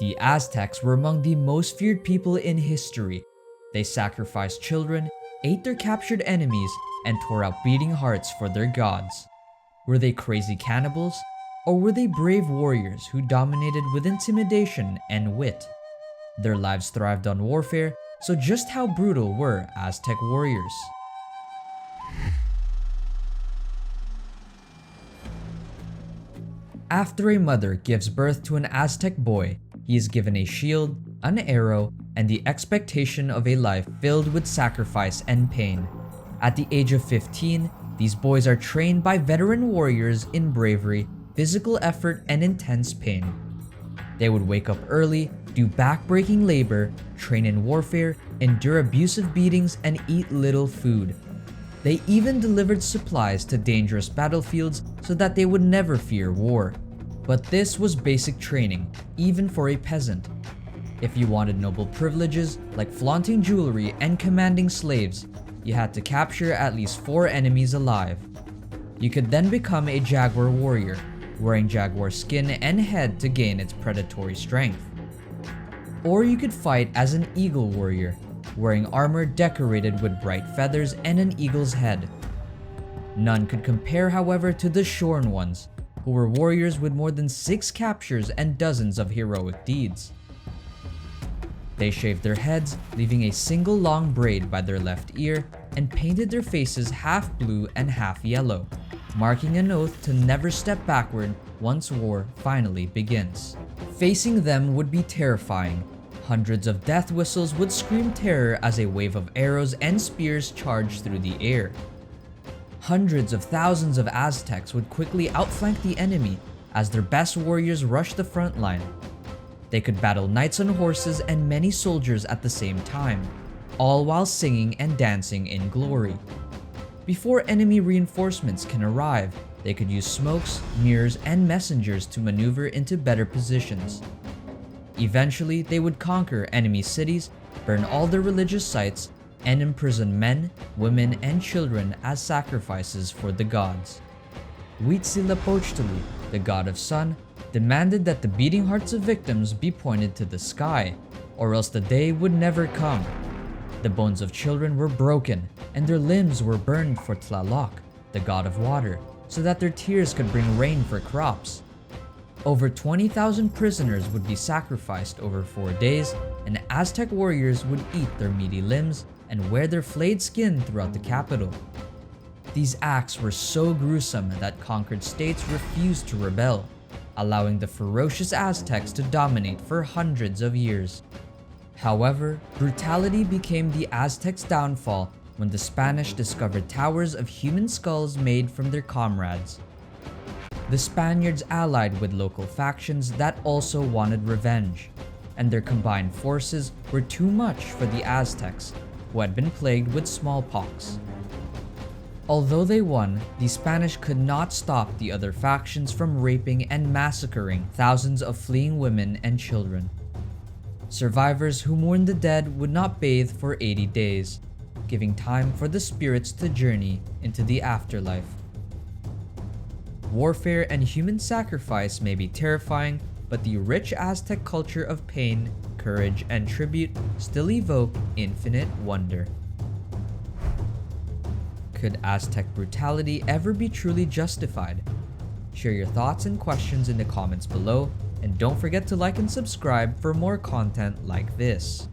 The Aztecs were among the most feared people in history. They sacrificed children, ate their captured enemies, and tore out beating hearts for their gods. Were they crazy cannibals? Or were they brave warriors who dominated with intimidation and wit? Their lives thrived on warfare, so just how brutal were Aztec warriors? After a mother gives birth to an Aztec boy, he is given a shield, an arrow, and the expectation of a life filled with sacrifice and pain. At the age of 15, these boys are trained by veteran warriors in bravery, physical effort, and intense pain. They would wake up early, do back-breaking labor, train in warfare, endure abusive beatings, and eat little food. They even delivered supplies to dangerous battlefields so that they would never fear war. But this was basic training, even for a peasant. If you wanted noble privileges, like flaunting jewelry and commanding slaves, you had to capture at least 4 enemies alive. You could then become a jaguar warrior, wearing jaguar skin and head to gain its predatory strength. Or you could fight as an eagle warrior, wearing armor decorated with bright feathers and an eagle's head. None could compare, however, to the shorn ones, who were warriors with more than 6 captures and dozens of heroic deeds. They shaved their heads, leaving a single long braid by their left ear, and painted their faces half blue and half yellow, marking an oath to never step backward once war finally begins. Facing them would be terrifying. Hundreds of death whistles would scream terror as a wave of arrows and spears charged through the air. Hundreds of thousands of Aztecs would quickly outflank the enemy as their best warriors rushed the front line. They could battle knights on horses and many soldiers at the same time, all while singing and dancing in glory. Before enemy reinforcements can arrive, they could use smokes, mirrors, and messengers to maneuver into better positions. Eventually, they would conquer enemy cities, burn all their religious sites, and imprison men, women, and children as sacrifices for the gods. Huitzilopochtli, the god of sun, demanded that the beating hearts of victims be pointed to the sky, or else the day would never come. The bones of children were broken, and their limbs were burned for Tlaloc, the god of water, so that their tears could bring rain for crops. Over 20,000 prisoners would be sacrificed over 4 days, and Aztec warriors would eat their meaty limbs and wear their flayed skin throughout the capital. These acts were so gruesome that conquered states refused to rebel, allowing the ferocious Aztecs to dominate for hundreds of years. However, brutality became the Aztecs' downfall when the Spanish discovered towers of human skulls made from their comrades. The Spaniards allied with local factions that also wanted revenge, and their combined forces were too much for the Aztecs, who had been plagued with smallpox. Although they won, the Spanish could not stop the other factions from raping and massacring thousands of fleeing women and children. Survivors who mourned the dead would not bathe for 80 days, giving time for the spirits to journey into the afterlife. Warfare and human sacrifice may be terrifying, but the rich Aztec culture of pain, courage, and tribute still evoke infinite wonder. Could Aztec brutality ever be truly justified? Share your thoughts and questions in the comments below, and don't forget to like and subscribe for more content like this.